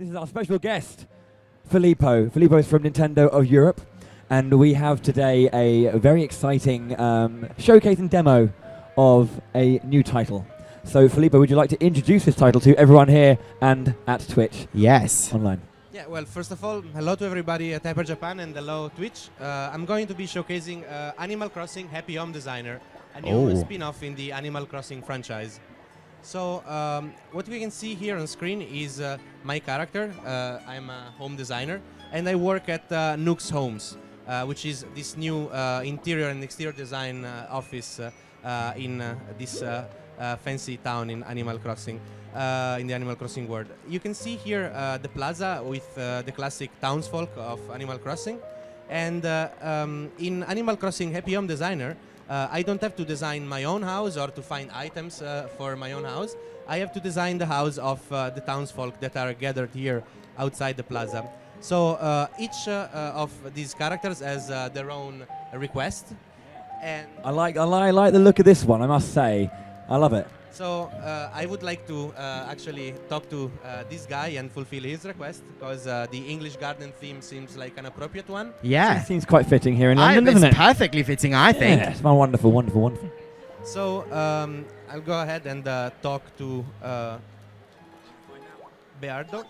This is our special guest, Filippo. Filippo is from Nintendo of Europe, and we have today a very exciting showcase and demo of a new title. So, Filippo, would you like to introduce this title to everyone here and at Twitch? Yes. Online. Yeah, well, first of all, hello to everybody at Hyper Japan and hello Twitch. I'm going to be showcasing Animal Crossing Happy Home Designer, a new spin-off in the Animal Crossing franchise. So, what we can see here on screen is my character. I'm a home designer, and I work at Nook's Homes, which is this new interior and exterior design office in this fancy town in Animal Crossing. In the Animal Crossing world. You can see here the plaza with the classic townsfolk of Animal Crossing. And in Animal Crossing Happy Home Designer, I don't have to design my own house or to find items for my own house. I have to design the house of the townsfolk that are gathered here outside the plaza. So each of these characters has their own request. And I like the look of this one, I must say. I love it. So I would like to actually talk to this guy and fulfill his request, because the English garden theme seems like an appropriate one. Yeah. It seems quite fitting here in London, doesn't it? It's perfectly fitting, I think. Yeah, it's wonderful, wonderful, wonderful. So I'll go ahead and talk to Beardo.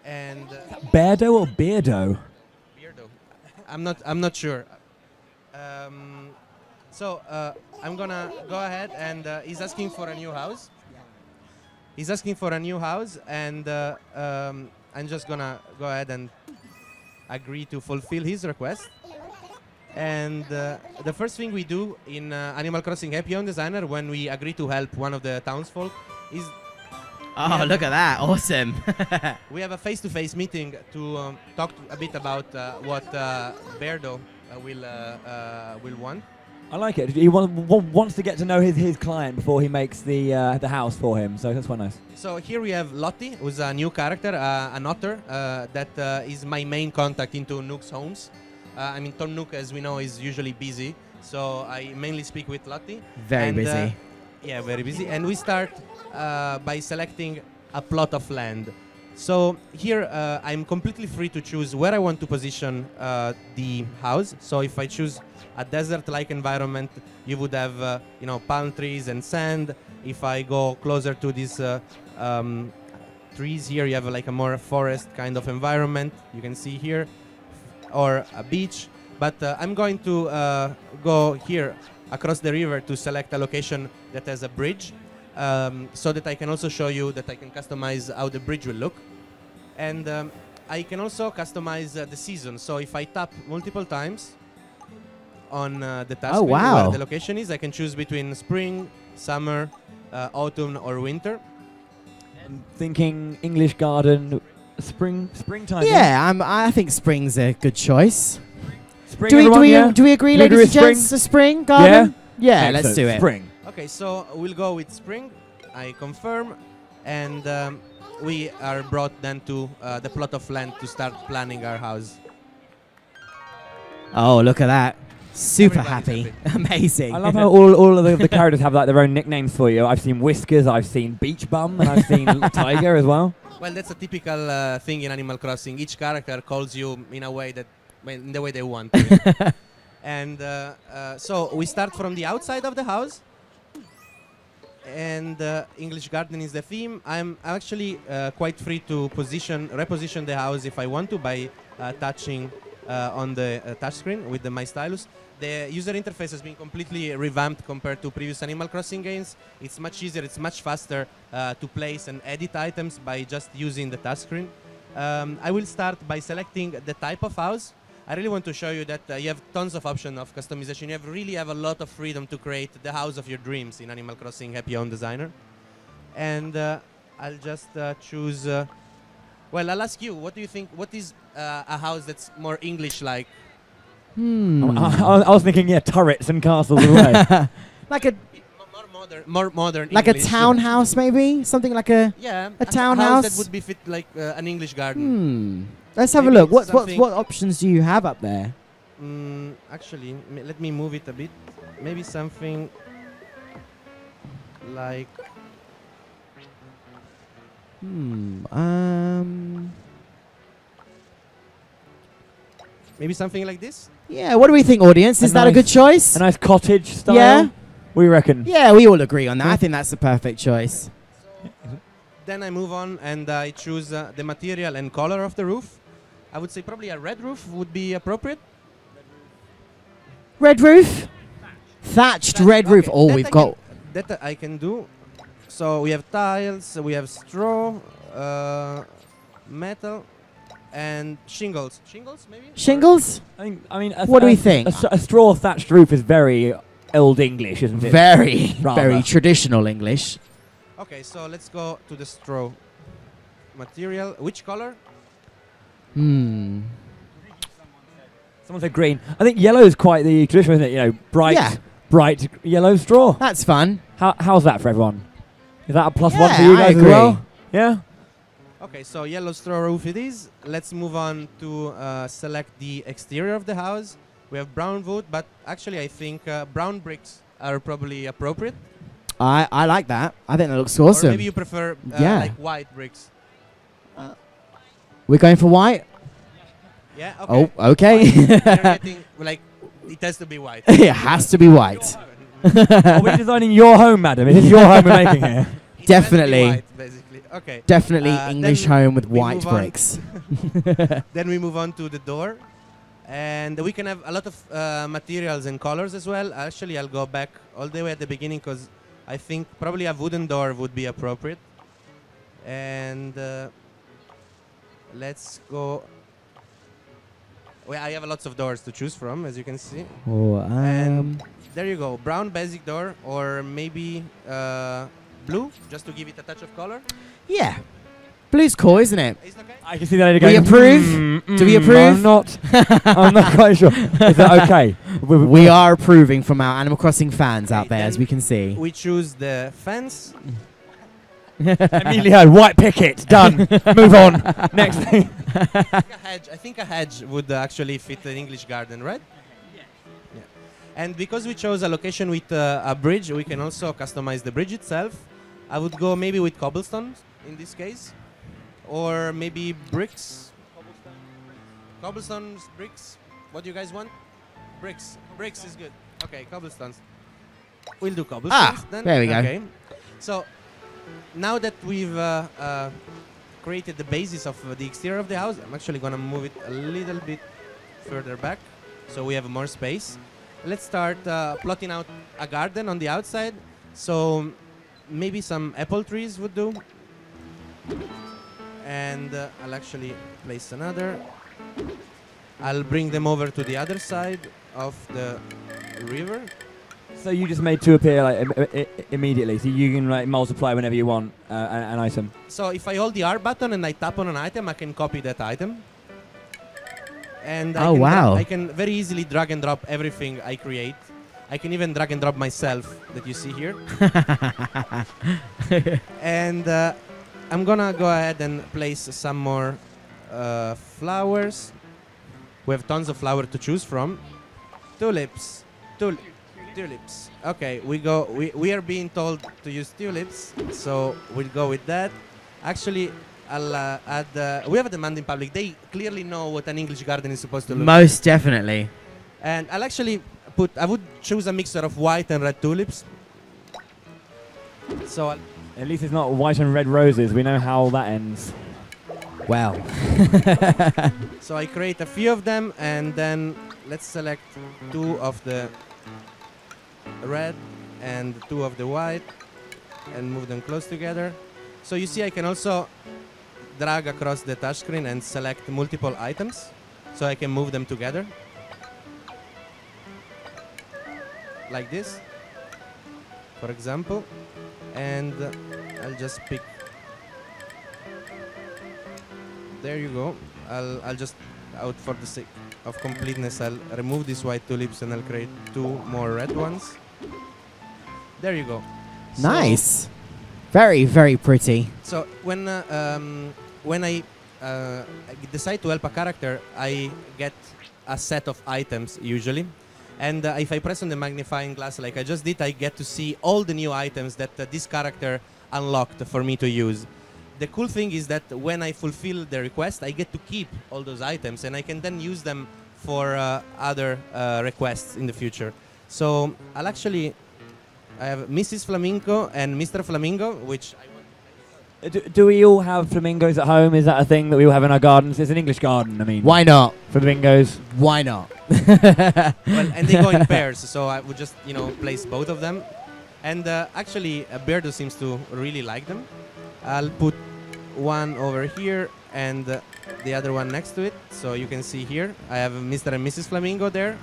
And Beardo or Beardo? Beardo. I'm not sure. So I'm gonna go ahead and he's asking for a new house. He's asking for a new house, and I'm just gonna go ahead and agree to fulfill his request. And the first thing we do in Animal Crossing Happy Home Designer when we agree to help one of the townsfolk is Look at that. Awesome. we have a face-to-face meeting to talk a bit about what Beardo will want. I like it. He wants to get to know his client before he makes the house for him, so that's quite nice. So here we have Lottie, who's a new character, an otter that is my main contact into Nook's Homes. I mean, Tom Nook, as we know, is usually busy, so I mainly speak with Lottie. Very busy. Yeah, very busy. And we start by selecting a plot of land. So here I'm completely free to choose where I want to position the house. So if I choose a desert-like environment, you would have palm trees and sand. If I go closer to these trees here, you have like a more forest kind of environment. You can see here, or a beach. But I'm going to go here across the river to select a location that has a bridge, so that I can also show you that I can customize how the bridge will look. And I can also customize the season. So if I tap multiple times on the task screen where the location is, I can choose between spring, summer, autumn, or winter. I'm thinking English garden, springtime. Yeah, I think spring's a good choice. Spring, do we agree, ladies and gents? The spring garden? Yeah, let's do it. Spring. Okay, so we'll go with spring. I confirm, and we are brought then to the plot of land to start planning our house. Oh, look at that. Super Everybody's happy. Amazing. I love how all of the characters have like their own nicknames for you. I've seen Whiskers, I've seen Beach Bum, and I've seen Tiger as well. Well, that's a typical thing in Animal Crossing. Each character calls you in a way that, in the way they want to. And so we start from the outside of the house. And English garden is the theme. I'm actually quite free to reposition the house if I want to by touching on the touchscreen with my stylus. The user interface has been completely revamped compared to previous Animal Crossing games. It's much easier, it's much faster to place and edit items by just using the touchscreen. I will start by selecting the type of house. I really want to show you that you have tons of options of customization. You really have a lot of freedom to create the house of your dreams in Animal Crossing Happy Home Designer. And I'll just choose... well, I'll ask you, what do you think? What is a house that's more English-like? I was thinking, turrets and castles as well. Like a more modern. Like English. a townhouse, maybe something like a townhouse that would be fit like an English garden. Let's have a look. What options do you have up there? Actually, let me move it a bit. Maybe something like Maybe something like this? Yeah, what do we think, audience? Is that a good choice? A nice cottage style? Yeah. What do you reckon? Yeah, we all agree on that. I think that's the perfect choice. Then I move on and I choose the material and color of the roof. I would say probably a red roof would be appropriate. Red roof? Thatched red roof. Oh, that we've I got... That I can do. So we have tiles, we have straw, metal, and shingles. Shingles, maybe? Shingles? I mean, What do we think? A straw thatched roof is very old English, isn't it? Very, Rather. very traditional English. Okay, so let's go to the straw material. Which color? Hmm. Someone said green. I think yellow is quite the traditional, isn't it? You know, bright, Yeah. bright yellow straw. That's fun. How's that for everyone? Is that a +1 Yeah, for you I guys as agree. well? Yeah. Okay, so yellow straw roof it is. Let's move on to select the exterior of the house. We have brown wood, but actually I think brown bricks are probably appropriate. I like that. I think that looks awesome. Or maybe you prefer Yeah. like white bricks. We're going for white? Yeah, okay. Oh, okay. You're getting, like, it has to be white. It has to be white. Are we designing your home, madam? Is this your home we're making here? It Definitely. has to be white, basically. Okay. Definitely Then English home with we white move on. bricks. Then we move on to the door. And we can have a lot of materials and colors as well. Actually, I'll go back all the way at the beginning because I think probably a wooden door would be appropriate. And let's go. Well, I have lots of doors to choose from, as you can see. Oh, And there you go. Brown basic door or maybe blue, just to give it a touch of color. yeah. Blue's cool, isn't it? Is it okay? I can see that lady We going, approve? Do we approve? I'm not quite sure. Is that okay? We are approving from our Animal Crossing fans out there, as we can see. We choose the fence. Immediately heard white picket. Done. Move on. Next thing. I think a hedge would actually fit an English garden, right? Yeah. And because we chose a location with a bridge, we can also customize the bridge itself. I would go maybe with cobblestones in this case, or maybe bricks. Cobblestones, bricks. What do you guys want? Bricks. Bricks is good. Okay, cobblestones. We'll do cobblestones then. there we go. Okay. So now that we've created the basis of the exterior of the house, I'm actually gonna move it a little bit further back so we have more space. Let's start plotting out a garden on the outside. So maybe some apple trees would do. And I'll actually place another. I'll bring them over to the other side of the river. So you just made two appear like immediately, so you can like multiply whenever you want an item. So if I hold the R button and I tap on an item, I can copy that item. And Oh, wow. I can very easily drag and drop everything I create. I can even drag and drop myself that you see here. And I'm gonna go ahead and place some more flowers. We have tons of flowers to choose from. Tulips. Tulips. Okay, we are being told to use tulips, so we'll go with that. Actually, I'll add. We have a demand in public. They clearly know what an English garden is supposed to look. Most definitely. And I'll actually put. I would choose a mixture of white and red tulips. So At least it's not white and red roses. We know how that ends. Well. So I create a few of them, and then let's select two of the red and two of the white and move them close together. So you see I can also drag across the touchscreen and select multiple items so I can move them together like this, for example, and I'll just pick. There you go. I'll just, out for the sake of completeness, I'll remove these white tulips and I'll create two more red ones. There you go. Nice. Very, very pretty. So when I decide to help a character, I get a set of items usually, and if I press on the magnifying glass like I just did, I get to see all the new items that this character unlocked for me to use. The cool thing is that when I fulfill the request, I get to keep all those items, and I can then use them for other requests in the future. So I have Mrs. Flamingo and Mr. Flamingo, which Do we all have flamingos at home? Is that a thing that we all have in our gardens? It's an English garden, I mean. Why not? Flamingos. Why not? well, and they go in pairs, so I would just place both of them. And actually, Beardo seems to really like them. I'll put one over here and the other one next to it, so you can see here I have Mr. and Mrs. Flamingo there.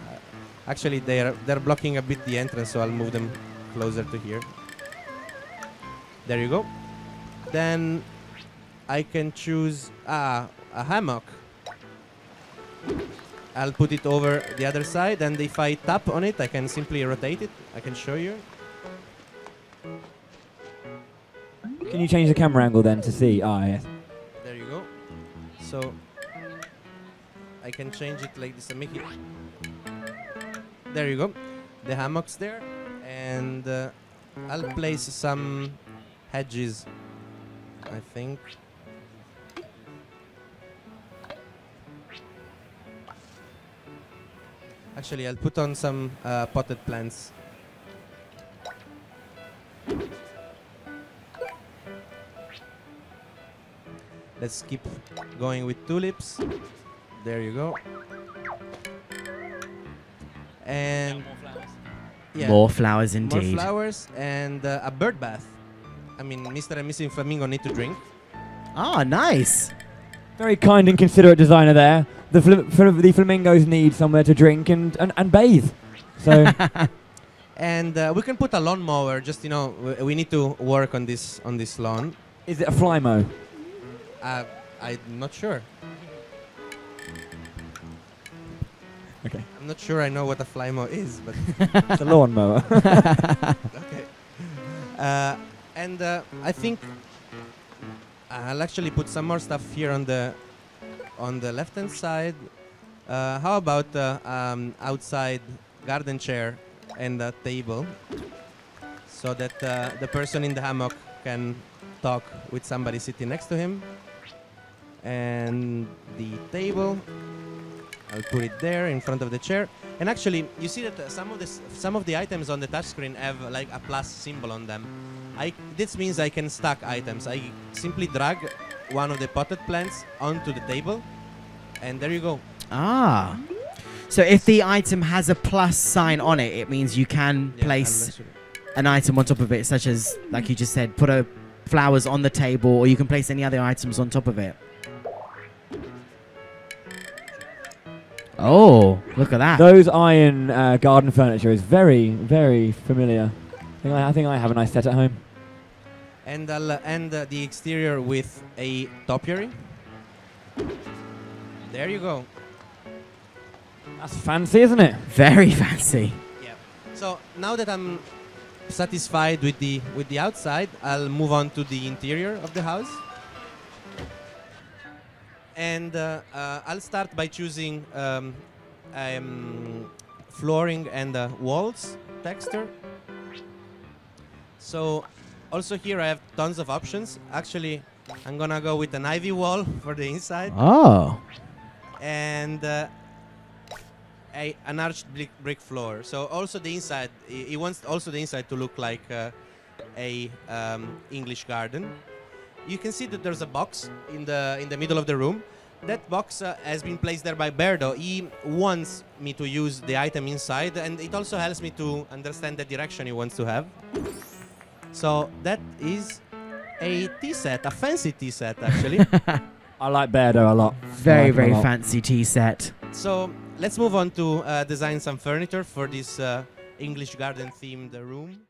Actually, they're blocking a bit the entrance, so I'll move them closer to here. There you go. Then I can choose a hammock. I'll put it over the other side, and if I tap on it, I can simply rotate it. I can show you. Can you change the camera angle then to see? Ah, yes. There you go. So I can change it like this and make it. There you go. The hammock's there, and I'll place some hedges, I think. Actually, I'll put on some potted plants. Let's keep going with tulips. There you go. And more flowers indeed. More flowers and a bird bath. I mean, Mr. and Mrs. Flamingo need to drink. Ah, nice. Very kind and considerate designer there. The flamingos need somewhere to drink and bathe. So. And we can put a lawnmower. Just we need to work on this lawn. Is it a Flymo? I'm not sure. Okay. I'm not sure I know what a Flymo is, but it's a lawnmower. Okay. And I think I'll actually put some more stuff here on the left-hand side. How about outside garden chair and a table, so that the person in the hammock can talk with somebody sitting next to him. And the table, I'll put it there in front of the chair. And actually, you see that some of the items on the touchscreen have like a plus symbol on them. This means I can stack items. I simply drag one of the potted plants onto the table, and there you go. Ah. So if the item has a plus sign on it, it means you can place an item on top of it, such as, like you just said, put flowers on the table, or you can place any other items on top of it. Oh, look at that. Those iron garden furniture is very, very familiar. I think I have a nice set at home. And I'll end the exterior with a topiary. There you go. That's fancy, isn't it? Very fancy. Yeah. So now that I'm satisfied with the outside, I'll move on to the interior of the house. And I'll start by choosing flooring and walls texture. So also here I have tons of options. Actually, I'm gonna go with an ivy wall for the inside. Oh. And an arched brick floor. So also the inside, he wants also the inside to look like a English garden. You can see that there's a box in the middle of the room. That box has been placed there by Beardo. He wants me to use the item inside, and it also helps me to understand the direction he wants to have. So that is a tea set, a fancy tea set actually. I like Beardo a lot. Very, very fancy tea set. So let's move on to design some furniture for this English garden themed room.